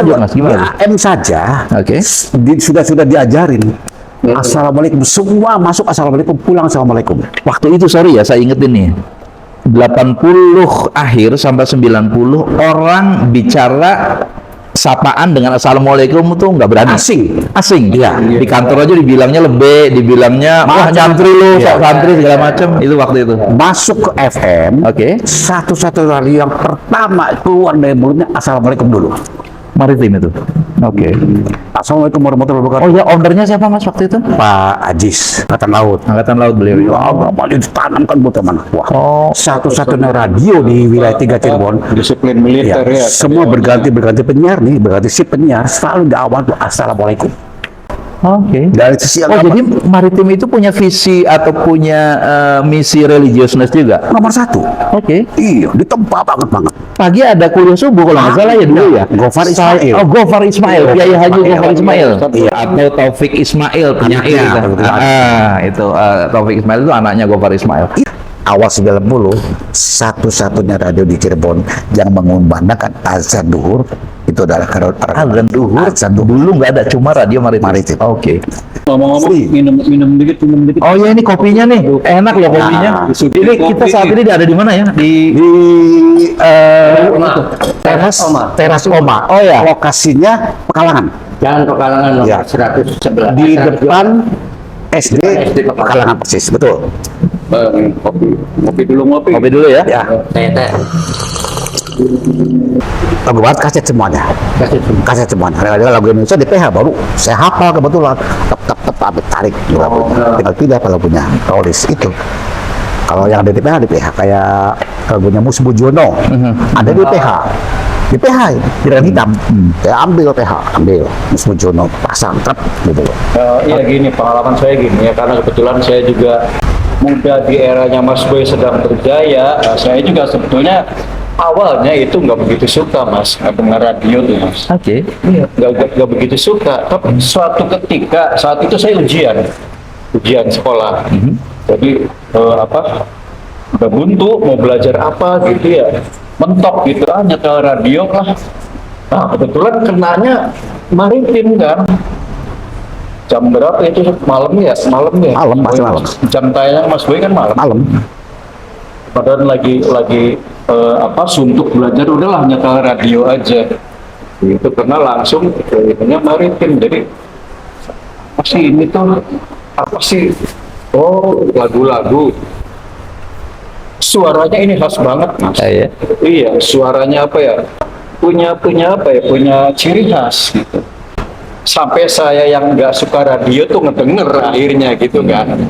lanjut Mas, Di gimana? AM saja, Oke. sudah diajarin. Assalamualaikum, semua masuk assalamualaikum, pulang assalamualaikum. Waktu itu sorry ya, saya ingetin nih. 80 akhir sampai 90 orang bicara sapaan dengan assalamualaikum tuh nggak berani. Asing. Iya. Di kantor aja dibilangnya lebih, dibilangnya wah nyantri lu, Iya. santri segala macam. Itu waktu itu. Masuk ke FM, Oke. satu-satu radio yang pertama keluar dari mulutnya assalamualaikum dulu. Maritim itu. Oke. Assalamualaikum warahmatullahi wabarakatuh. Oh ya, ownernya siapa Mas waktu itu? Pak Ajis, Angkatan Laut. Angkatan Laut beliau. Ya Allah, malah ditanamkan buat teman. Wah, Oh. satu-satunya radio di wilayah 3 Cirebon. Disiplin militer ya. Semua berganti penyiar nih, berganti si penyiar selalu di awal tuh assalamualaikum. Oke. Dari sisi Oh, agama, jadi maritim itu punya visi atau punya misi religiusness juga? nomor 1. Oke. Iya, ditempa banget. Pagi ada kuliah subuh kalau nggak salah ya dulu ya. Gofar Ismail. Oh, Gofar Ismail, Kiai Haji Gofar Ismail. Iya. Atau Taufik Ismail, penyair. Anaknya, betul. Itu Taufik Ismail itu anaknya Gofar Ismail. Awal 90, satu-satunya radio di Cirebon yang mengumandangkan azan duhur itu adalah Azan duhur. Azan duhur. Dulu nggak ada, cuma radio maritim. Maritim. Oke. Ngomong-ngomong, Free. minum dikit. Oh ya, ini kopinya nih, enak ya kopinya. Nah, Ini kita saat ini ada di mana ya? Di Teras Oma. Oh ya. Lokasinya Pekalangan. Jalan Pekalangan nomor Ya. 111. Di depan SD Pekalangan persis, betul. Ngopi dulu. Kopi dulu ya. Ya, Teh. lagu banget kaset semuanya. Kaset semuanya. Ada lagu Indonesia di PH baru. Saya hafal kebetulan. Tep sampai tarik lagunya. Tinggal pilih apa lagunya. Rolis itu. Kalau yang ada di PH kayak lagunya Mus Bujono. Ada di PH. Di PH tidak hitam. Saya ambil PH, ambil Mus Bujono, pasang trep gitu loh. Iya gini, pengalaman saya gini ya, karena kebetulan saya juga muda di eranya Mas Boy sedang berjaya. Saya juga sebetulnya awalnya itu nggak begitu suka Mas dengan radio tuh Mas. Oke. Iya, nggak begitu suka. Tapi suatu ketika saat itu saya ujian sekolah. Jadi udah buntu mau belajar apa gitu ya, mentok gitu nyetel radio lah. Nah kebetulan kenanya maritim kan. Jam berapa itu malam ya? Malam, pasti malam. Jam tayang Mas Boy kan malam. Malam. Padahal lagi suntuk belajar, udahlah nyetel radio aja. Itu karena langsung ininya maritim. Jadi masih ini tuh apa sih? Oh, lagu-lagu. Suaranya ini khas banget, Mas. Iya. Iya, suaranya apa ya? Punya apa ya? Punya ciri khas gitu. Sampai saya yang nggak suka radio tuh ngedenger akhirnya gitu kan.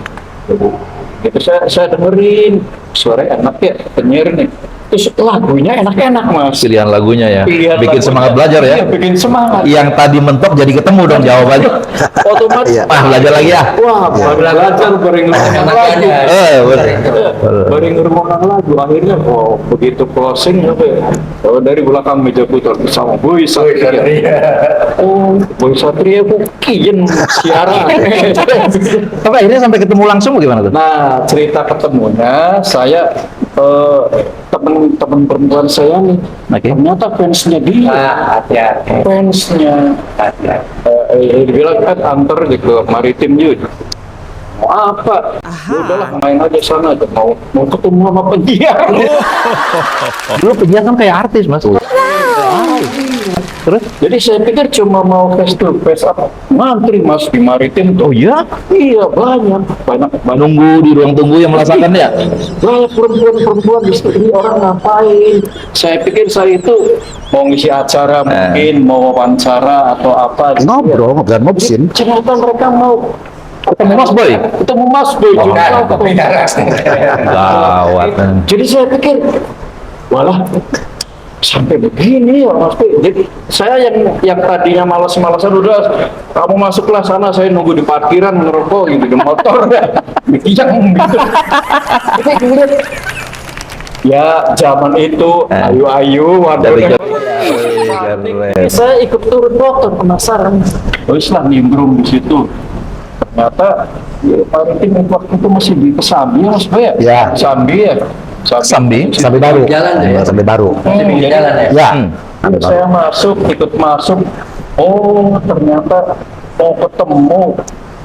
Gitu saya dengerin suaranya enak ya, penyiar nih. Terus lagunya enak-enak Mas. Pilihan lagunya ya. Pilihan Bikin lagunya. semangat belajar ya. Iya, bikin semangat. Yang tadi mentok jadi ketemu dong jawabannya. Otomatis. Iya. Wah, belajar lagi ya. Wah, belajar bareng ngulang lagu. Bareng ngulang lagu. Akhirnya begitu closing apa ya? Dari belakang meja putar sama Boy Satria. Oh, Boy Satria kok kian siaran. Tapi akhirnya sampai ketemu langsung gimana tuh? Nah, cerita ketemunya saya teman perempuan saya nih, Oke. ternyata fansnya dia, fansnya. Dibilang kan antar gitu maritim juga. Mau apa? Ya udahlah main aja sana aja. Mau ketemu sama penyiar. Dulu penyiar kan kayak artis Mas. Terus? Jadi saya pikir cuma mau face to face apa? Ngantri Mas di maritim tuh. Oh iya? Iya banyak. Nunggu di ruang tunggu yang merasakan ya? Lah perempuan di situ ini orang ngapain? Saya pikir saya itu mau ngisi acara mungkin mau wawancara atau apa. Gitu. Ngobrol mobsin. Ternyata mereka mau Ketemu Mas Boy? ketemu Mas Boy juga. Gawat. Jadi saya pikir, walah sampai begini ya Mas Boy. Jadi saya yang tadinya malas-malasan udah kamu masuklah sana, saya nunggu di parkiran ngerokok gitu di motor. Yang gitu. Ya zaman itu ayu-ayu waduh. Saya ikut turun motor penasaran. Terus lah nimbrung di situ. Ternyata ya, maritim waktu itu masih di Kesambi Mas Boy ya? Ya. Kesambi ya. Sambi. Sampai baru. Jalan tuh ya? Sampai baru. Masih pinggir jalan ya? Ya. Terus saya ikut masuk. Oh, ternyata mau ketemu.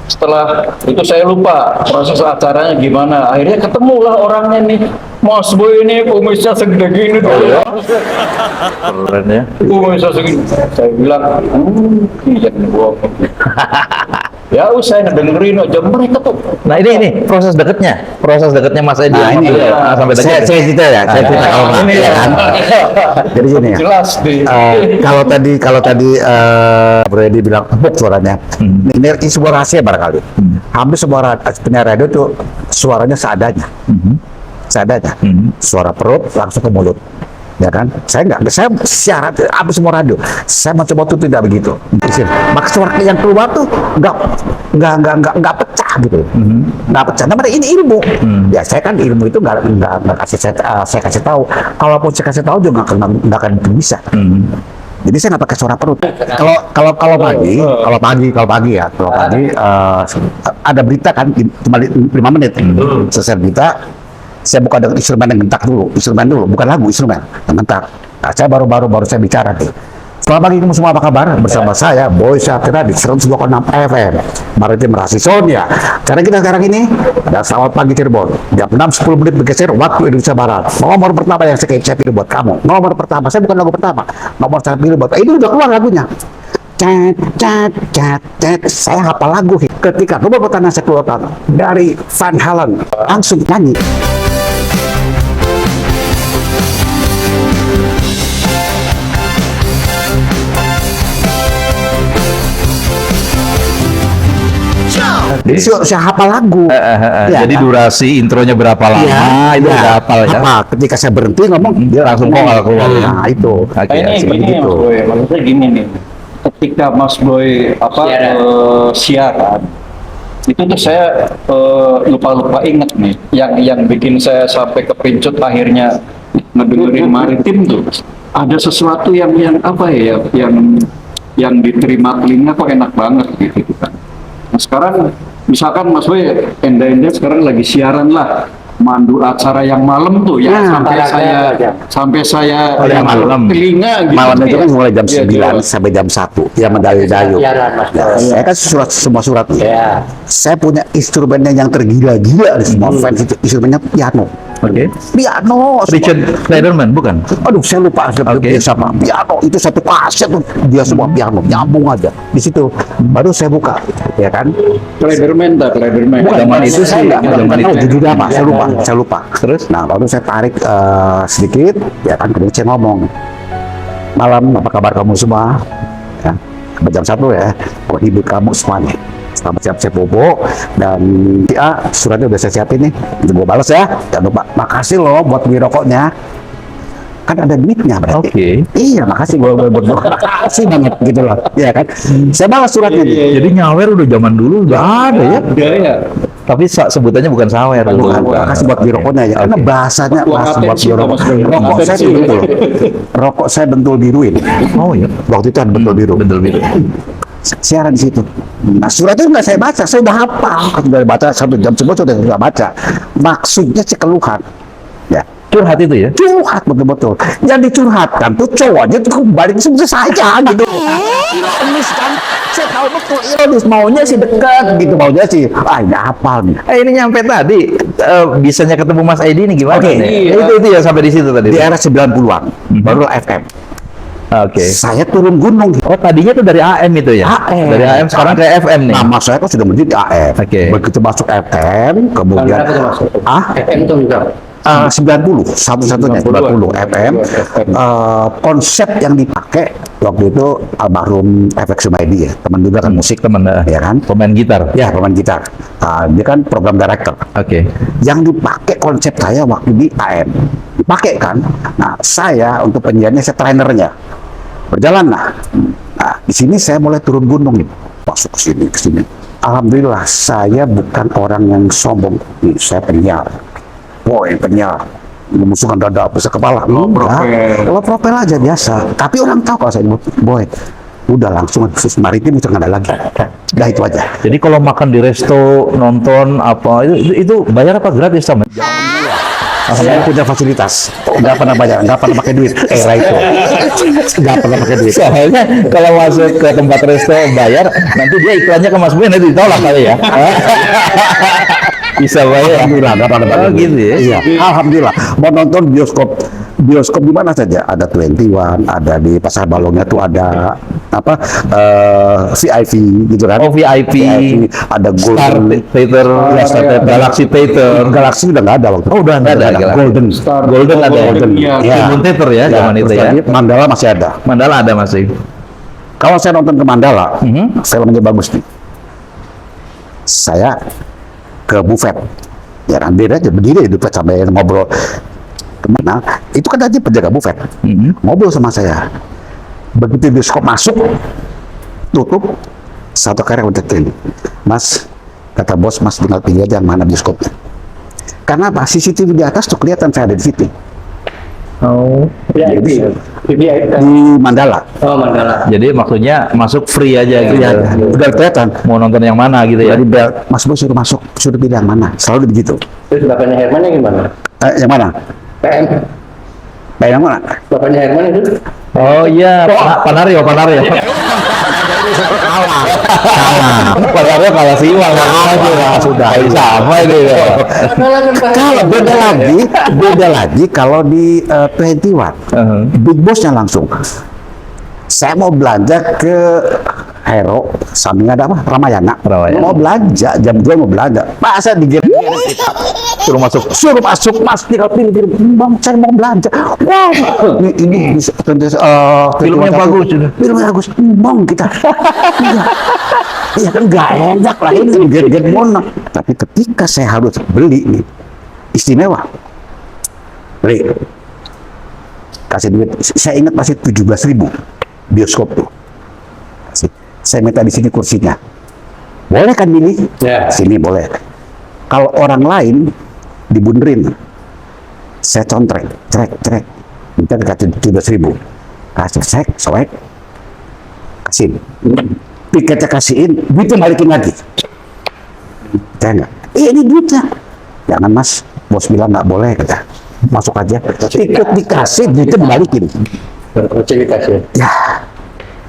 Setelah itu saya lupa proses acaranya gimana. Akhirnya ketemulah orangnya nih. Mas Boy ini kumisnya segede gini. Keren ya. Kumisnya segini. Saya bilang, iya nih gua. Ya saya ngedengerin aja mereka tuh. Nah ini proses deketnya Mas Edi. Nah, ini sampai saya dekat. cerita ya, saya cerita kalau nggak, Ini ya kan. Jadi gini ya. Jelas nih. Kalau tadi Bro Edi bilang empuk suaranya, ini sebuah rahasia barangkali. Hampir semua penyiar radio tuh suaranya seadanya, seadanya. Suara perut langsung ke mulut, ya kan? Saya siaran hampir semua radio. Saya mencoba tuh tidak begitu. Maka suara yang keluar tuh nggak pecah gitu, nggak pecah. Namanya ini ilmu. Ya saya kan ilmu itu nggak kasih saya kasih tahu. Kalaupun saya kasih tahu juga nggak akan bisa. Jadi saya nggak pakai suara perut. Kalau pagi ada berita kan cuma 5 menit. Selesai berita, saya buka dengan instrumen yang gentak dulu, bukan lagu, instrumen yang gentak. Nah, saya baru saya bicara nih. Selamat pagi kamu semua, apa kabar? Bersama saya Boy Syafira di 102,6 FM Maritim Rasi Sonia. Karena kita sekarang ini ada Selamat Pagi Cirebon. Jam 6.10 menit bergeser waktu Indonesia Barat. Nomor pertama yang saya pilih buat kamu. Nomor pertama, saya bukan lagu pertama. Nomor saya pilih buat ini udah keluar lagunya. Saya hafal lagu. Ketika nomor pertama saya keluarkan dari Van Halen, langsung nyanyi. Jadi saya hafal lagu. Ya, Jadi kan? durasi intronya berapa lama itu udah hafal ya. Apa? Ketika saya berhenti ngomong, dia langsung vokal keluar. Nah itu. Oke, Ini seperti gini itu. Mas Boy, maksudnya gini nih. Ketika Mas Boy siaran, itu tuh saya lupa inget nih. Yang bikin saya sampai kepincut akhirnya ngedengerin Maritim tuh. Ada sesuatu yang apa ya, yang diterima telinga kok enak banget gitu kan. Nah, sekarang misalkan Mas Boy enda-enda sekarang lagi siaran lah, mandu acara yang malam tuh ya, sampai saya yang malam. telinga gitu. Malam itu kan mulai jam Iya, 9 jelas. sampai jam 1. Ya mendayu-dayu. Siaran, Mas Nah, Boy. saya kan semua surat. Ya. Saya punya instrumennya yang tergila-gila di semua fans itu. Instrumennya piano. Oke. Piano. Richard Clayderman bukan? Aduh, saya lupa Oke. siapa. Piano itu satu kaset tuh, dia semua piano nyambung aja. Di situ baru saya buka, ya kan? Clayderman. Zaman itu sih, zaman itu. Judulnya apa? Saya lupa. Terus? Nah, baru saya tarik sedikit, ya kan, kemudian saya ngomong, malam, apa kabar kamu semua? Ya, jam 1 ya, kok hibur kamu semuanya. Selamat siap-siap bobo, dan ya suratnya udah saya siapin nih, gue balas ya. Jangan lupa, makasih loh buat beli rokoknya. Kan ada duitnya berarti. Oke. Iya, makasih gue makasih banget gitu loh. Iya kan? Saya balas suratnya nih. Jadi nyawer udah zaman dulu nggak ada ya. Ada ya. Tapi sebutannya bukan sawer. Bukan, makasih buat beli rokoknya ya. Karena Oke. bahasanya Uang bahasa buat atensi beli rokok. Mas Boy. Rokok saya Atensi. bentul. Rokok saya bentul biruin. Oh iya. Waktu itu ada bentul biru. Betul biru. Siaran di situ. Nah, surat itu nggak saya baca, saya udah hafal. Sudah baca sampai jam 11 sudah nggak baca. Maksudnya sih keluhan. Ya, Curhat itu ya. curhat betul-betul. Yang dicurhatkan tuh cowoknya tuh balik seperti saya gitu. Ironis kan, saya tahu betul ironis, maunya sih dekat gitu, maunya sih, ini hafal nih. Ini nyampe tadi bisanya ketemu Mas Edi ini gimana? Oke. nih? Itu ya sampai di situ tadi. Di era 90-an, baru FM. Oke. Saya turun gunung. Oh tadinya tuh dari AM itu ya? AM. Dari AM sekarang ke FM nih. Nama saya kan sudah menjadi AM. Oke. Begitu masuk FM, kemudian Berapa tuh Mas? FM FM tuh enggak. 90, satu-satunya 90 FM. Konsep yang dipakai waktu itu almarhum FX Sumaidi ya, teman juga kan musik, Temen ya kan? pemain gitar. Ya, pemain gitar. Dia kan program director. Oke. Yang dipakai konsep saya waktu di AM. Dipakai kan? Nah, saya untuk penyiarnya, saya trainernya. Berjalan lah. Nah, di sini saya mulai turun gunung nih. Masuk ke sini. Alhamdulillah, saya bukan orang yang sombong. Nih, saya penyiar. Boy, penyiar. Memusukkan dada besar kepala. Kalau profil aja biasa. Tapi orang tahu kalau saya boy. Udah langsung khusus maritim itu nggak ada lagi. Udah itu aja. Jadi kalau makan di resto, nonton apa itu bayar apa gratis sama? Saya punya fasilitas, nggak pernah bayar, nggak pernah pakai duit. Era itu, nggak pernah pakai duit. Soalnya kalau masuk ke tempat resto bayar, nanti dia iklannya ke Mas Boy nanti ditolak kali ya. Bisa bayar. Alhamdulillah, nggak pernah pakai Oh, duit. gitu ya? Iya, alhamdulillah. Mau nonton bioskop di mana saja, ada 21, ada di Pasar Balongnya tuh ada apa VIP gitu kan. Oh, VIP. Ada Star Golden Theater, Ya, Star Theater. Galaxy Theater. Galaxy udah nggak ada waktu. Oh, udah nggak ada. Golden. Golden ada ya? Golden, Ya. Tribun Theater ya, zaman itu terus ya. lagi Mandala masih ada. Mandala ada masih. Kalau saya nonton ke Mandala, Mhm. filmnya bagus nih. Saya ke buffet. Ya kan beda aja berdiri di buffet sampai ngobrol. Kemana? Itu kan aja penjaga buffet. Mhm. Ngobrol sama saya. Begitu bioskop masuk, tutup, satu karyawan telepon. Mas, kata bos, Mas tinggal pilih aja yang mana bioskopnya. Karena apa? CCTV di atas tuh kelihatan saya ada di situ. Oh. VIP. Di Mandala. Oh, Mandala. Jadi maksudnya masuk free aja gitu. Iya, udah kelihatan. Mau nonton yang mana gitu ya? Jadi Mas Bos suruh masuk, suruh pilih yang mana. Selalu begitu. Terus bapaknya Herman yang gimana? Yang mana? PM. Yang mana? Bapaknya Herman itu? Oh iya, Panario. Kalah. Panario kalah si Iwan. Sudah. Sama ini. Kalau beda lagi kalau di 21. Big Bossnya langsung. Saya mau belanja ke Hero, samping ada apa? Ramayana. Ramayana. Mau belanja, jam 2 mau belanja. Masa digeret-geret kita? Suruh masuk. Suruh masuk, Mas, tinggal pilih. Bang, saya mau belanja. Wow, ini Filmnya bagus. Filmnya bagus. Bang, kita. Iya kan nggak enak lah ini digeret-geret mono. Tapi ketika saya harus beli nih, istimewa. Beli. Kasih duit. Saya ingat masih 17.000 bioskop tuh. Kasih. Saya minta di sini kursinya. Boleh kan milih? Ya. Sini boleh. Kalau orang lain dibunderin, saya contrek, trek. Minta dikasih 17.000. Kasih sek, soek, kasih. Tiketnya kasihin, duitnya balikin lagi. Saya enggak. Ini duitnya. Jangan Mas, bos bilang nggak boleh kata. Masuk aja. Tiket dikasih, duitnya dibalikin. Cerita. Ya,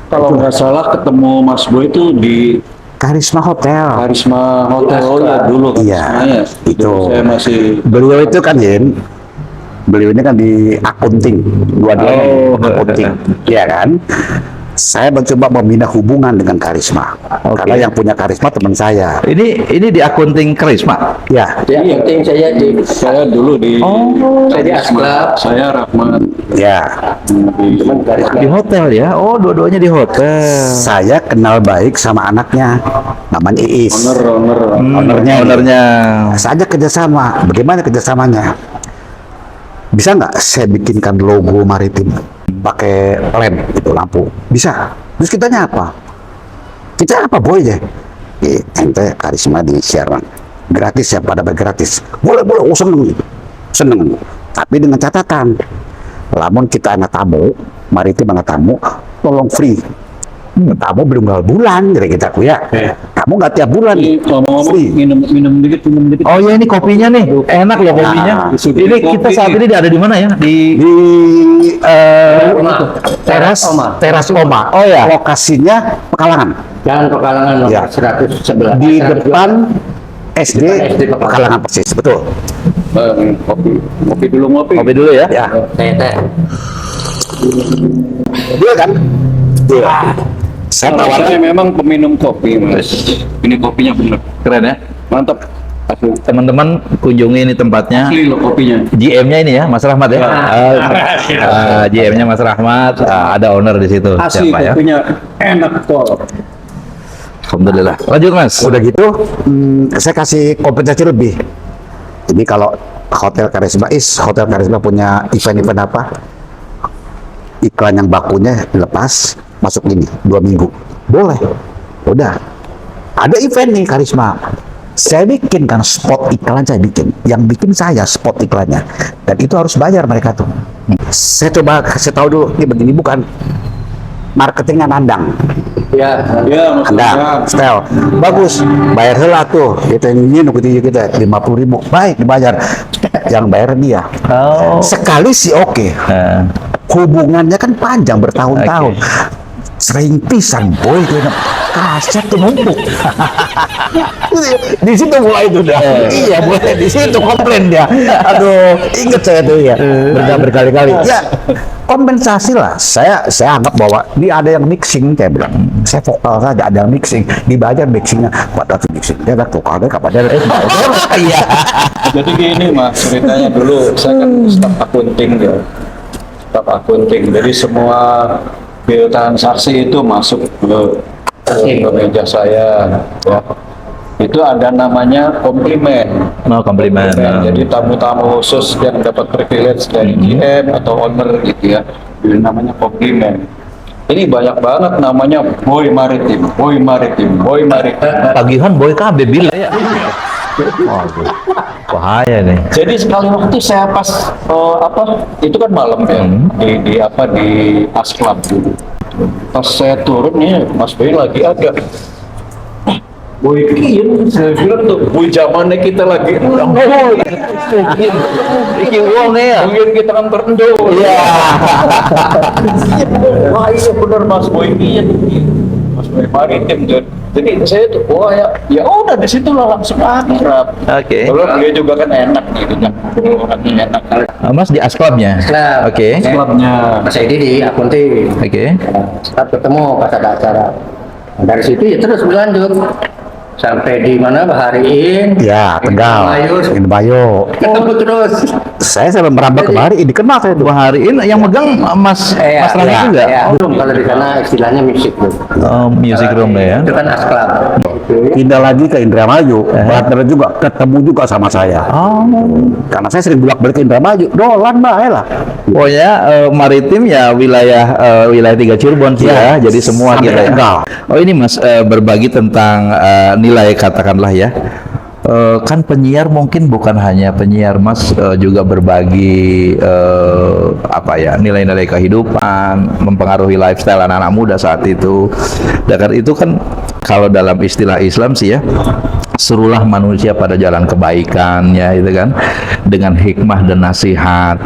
Kalau nggak salah ketemu Mas Boy itu di Karisma Hotel. Karisma Hotel. Oh ya dulu Iya, Karismanya. itu. Saya masih Beliau itu kan Yin, beliau ini kan di akunting, dua-duanya akunting, ya kan? Saya mencoba membina hubungan dengan Karisma, karena yang punya Karisma teman saya. Ini di akunting Karisma. Ya, Ya, penting saya di saya dulu di saya di Asklab. saya Rahmat ya. Cuman garis Di hotel ya? Oh, dua-duanya di hotel. Saya kenal baik sama anaknya, namanya Iis. Ownernya. Ownernya. Saya kerjasama. Bagaimana kerjasamanya? Bisa nggak saya bikinkan logo maritim pakai lem itu lampu? Bisa. Terus kitanya apa? Kita apa boy ya? Ente Karisma di siaran gratis ya, pada gratis. Boleh. Oh seneng. Tapi dengan catatan, lamun kita anak tamu, maritim anak tamu, tolong free. Tamu belum bulan dari kita ya. Kamu nggak tiap bulan. ngomong-ngomong Free. minum dikit. Oh ya, ini kopinya nih. Enak loh kopinya. Nah, Ini kita saat ini ada di mana ya? Di Di teras Oma. Oh ya. Lokasinya Pekalangan. Jalan Pekalangan nomor Ya. 111. Di depan SD SD Pekalangan persis, betul. Kopi dulu ngopi. kopi dulu ya. Ya, Teh. dia kan. Dia. Saya Saya tawarkan memang peminum kopi, Mas. Ini kopinya bener. Keren ya. Mantap. Asli, Teman-teman kunjungi ini tempatnya. asli loh kopinya. GM-nya ini ya, Mas Rahmat ya. GM-nya Mas Rahmat, ada owner di situ. Asli Siapa ya? kopinya enak kok. Alhamdulillah. Lanjut Mas. udah gitu, saya kasih kompensasi lebih. Jadi kalau Hotel Karisma punya event-event apa? Iklan yang bakunya dilepas, masuk ini 2 minggu. Boleh. Udah. Ada event nih Karisma. Saya bikin kan spot iklan, saya bikin. Yang bikin saya spot iklannya. Dan itu harus bayar mereka tuh. Saya coba kasih tahu dulu, ini begini bukan. Marketingnya nandang. Ya. Ya, Mas. Anda, style bagus, bayar heula tuh. Kita ini nunggu kita 50.000, baik dibayar. yang bayar dia. Oh. Sekali sih oke. Hubungannya kan panjang bertahun-tahun. Sering pisan boy dia kaset tuh numpuk. Di situ mulai itu dah. Iya, boleh di situ komplain dia. Aduh, inget saya tuh ya. Berkali-kali. Ya, kompensasi lah. Saya anggap bahwa dia ada yang mixing, saya bilang. Saya vokal saja ada yang mixing. Dibaca mixingnya, pada mixing. Dia ada vokalnya kapan dia. Iya. Jadi gini mas, ceritanya dulu saya kan staf akunting ya, staf akunting. Jadi semua biaya transaksi itu masuk ke meja saya. Ya. Itu ada namanya komplimen. No komplimen. Jadi tamu-tamu khusus yang dapat privilege dari GM atau owner gitu ya, itu namanya komplimen. Ini banyak banget namanya boy maritim, boy maritim, boy maritim. Tagihan boy KB bila ya. Waduh, bahaya nih. Jadi sekali waktu saya pas itu kan malam ya di As Club dulu. Pas saya turun nih Mas Boy lagi agak boy kieu saya bilang tuh boy zamannya kita lagi Iki uang ya. mungkin kita kan terendul. Iya. Wah iya benar Mas Boy kieu. Mas Boy maritim tuh. Jadi saya tuh wah ya udah di situ lah langsung akrab. Oke. Kalau dia juga kan enak gitu kan. Enak. Mas di Asklabnya. Asklab. Oke. Klubnya. Mas Edi di akunting. Oke. Saat ketemu pas ada acara. Dari situ ya terus berlanjut sampai di mana Bahariin. Ya, Tegal. Bayu. Ini Bayu. Ketemu terus. Saya sampai merambah kemari, dikenal saya tuh. Hariin yang megang Mas Mas Rani juga. Belum kalau di sana istilahnya music room. Oh, music room ya. Itu kan Asklab. Pindah lagi ke Indramayu, partner juga ketemu juga sama saya. Oh. Karena saya sering bolak-balik ke Indramayu, dolan mbak lah. Oh ya, maritim ya wilayah 3 Cirebon sih ya. Jadi semua Sampai gitu ya. Tegal. Oh ini Mas berbagi tentang nilai katakanlah ya. Kan penyiar mungkin bukan hanya penyiar Mas juga berbagi apa ya nilai-nilai kehidupan, mempengaruhi lifestyle anak-anak muda saat itu. Dan itu kan kalau dalam istilah Islam sih ya, serulah manusia pada jalan kebaikannya itu kan dengan hikmah dan nasihat.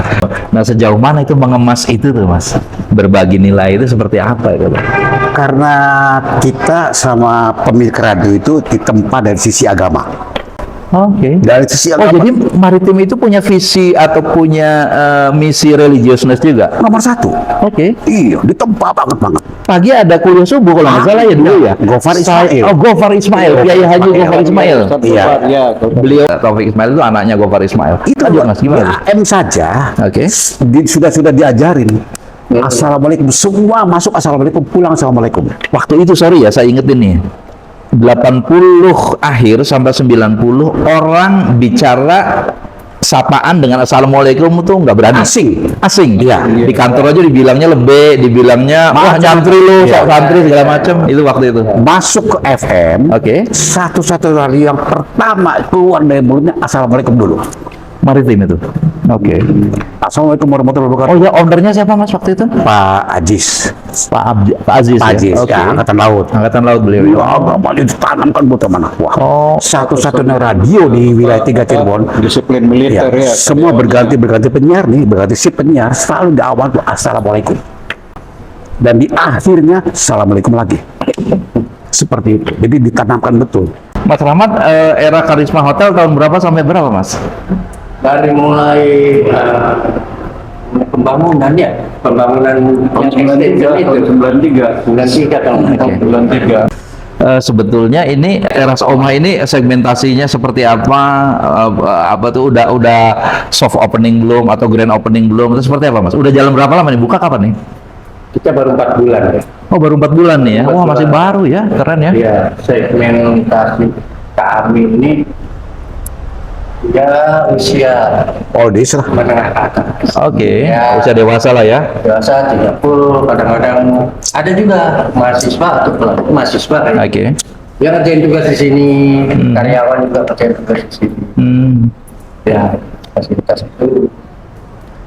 Nah sejauh mana itu mengemas itu tuh Mas, berbagi nilai itu seperti apa itu? Karena kita sama pemilik radio itu ditempa dari sisi agama. Oke. Dari sisi Oh agama. jadi maritim itu punya visi atau punya misi religiusness juga? Nomor 1. Oke. Iya, ditempa banget. Pagi ada kuliah subuh kalau nggak salah ya dulu ya. Gofar Ismail. Oh Gofar Ismail, Kiai Haji Gofar Ismail. Iya. Ya, Beliau Taufik Ismail itu anaknya Gofar Ismail. Itu Lanjut, Mas gimana? di AM saja. Oke. Sudah diajarin. Assalamualaikum, semua masuk assalamualaikum, pulang assalamualaikum. Waktu itu sorry ya saya ingetin nih. 80 akhir sampai 90 orang bicara sapaan dengan assalamualaikum itu nggak berani. Asing. Iya. Di kantor aja dibilangnya lebih, dibilangnya wah nyantri lu, sok santri segala macam. Itu waktu itu. Masuk ke FM. Oke. Satu-satu radio yang pertama keluar dari mulutnya assalamualaikum dulu. Maritim itu. Oke. Assalamualaikum warahmatullahi wabarakatuh. Oh ya, ownernya siapa Mas waktu itu? Pak Ajis. Pak Aziz. Pak Ajis, ya. Oke. ya, Angkatan Laut. Angkatan Laut beliau. Ya, agama ditanamkan buat mana? Wah, Oh. satu-satunya radio di wilayah 3 Cirebon. disiplin Ya, militer ya. semua berganti penyiar nih, berganti si penyiar selalu di awal tuh assalamualaikum. Dan di akhirnya assalamualaikum lagi. Seperti itu. Jadi ditanamkan betul. Mas Rahmat, era Karisma Hotel tahun berapa sampai berapa Mas? Dari mulai pembangunan yang itu 93 kalau nggak salah. Bulan 3. Sebetulnya ini Teras Oma ini segmentasinya seperti apa tuh udah soft opening belum atau grand opening belum atau seperti apa Mas? Udah jalan berapa lama nih? Buka kapan nih? Kita baru 4 bulan ya. Oh baru 4 bulan nih ya? 4 Wah masih bulan. baru ya, keren ya? Ya, segmentasi kami ini ya usia Oldies lah. menengah ke atas. Oke, Ya. usia dewasa lah ya. Dewasa 30, kadang-kadang ada juga mahasiswa atau pelaku mahasiswa kan. Oke. Yang kerjain tugas di sini, karyawan juga kerjain tugas di sini. Ya, fasilitas itu.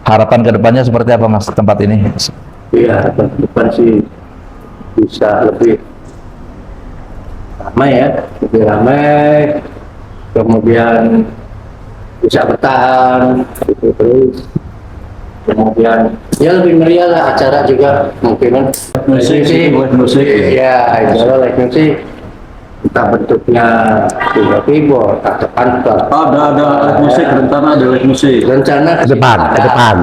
Harapan kedepannya seperti apa Mas tempat ini? Ya, ke depan sih bisa lebih ramai ya, lebih ramai. Kemudian bisa bertahan gitu. Terus kemudian ya lebih meriah lah acara juga mungkin Musik sih, buat musik ya. ya insya Allah live music entah bentuknya juga keyboard atau kantor Ada alat musik, rencana ada alat musik. rencana Ke depan, ke ada. depan.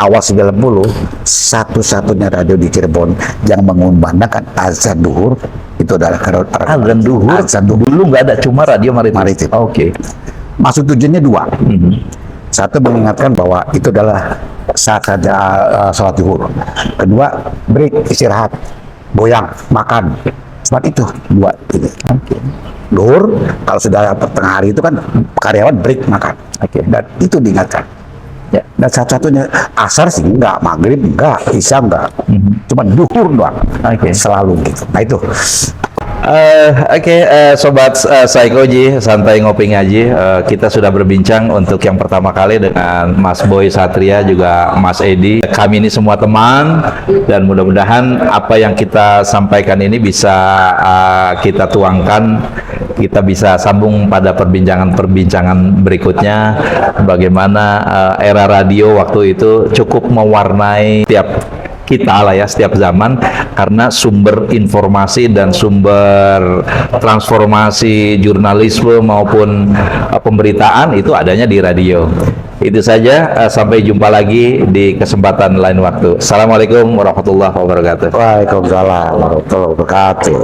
Awal 90, satu-satunya radio di Cirebon yang mengumandangkan azan duhur itu adalah Azan duhur. Azan duhur. Dulu nggak ada, cuma radio maritim. Maritim. Oke. Maksud tujuannya dua. Mhm. Satu, mengingatkan bahwa itu adalah saat saja sholat duhur. Kedua, break, istirahat, goyang, makan. Cuma itu dua. Gitu. Duhur, kalau sudah tengah hari itu kan karyawan break makan. Dan itu diingatkan. Ya. Dan satu-satunya asar sih enggak, maghrib enggak, isya enggak. Cuma duhur doang. Oke. Selalu gitu. Nah itu. Oke, sobat Saikoji, santai ngopi ngaji. Kita sudah berbincang untuk yang pertama kali dengan Mas Boy Satria juga Mas Edi. Kami ini semua teman dan mudah-mudahan apa yang kita sampaikan ini bisa kita tuangkan, kita bisa sambung pada perbincangan berikutnya. Bagaimana era radio waktu itu cukup mewarnai tiap kita lah ya setiap zaman, karena sumber informasi dan sumber transformasi jurnalisme maupun pemberitaan itu adanya di radio. Itu saja, sampai jumpa lagi di kesempatan lain waktu. Assalamualaikum warahmatullahi wabarakatuh. Waalaikumsalam warahmatullahi wabarakatuh.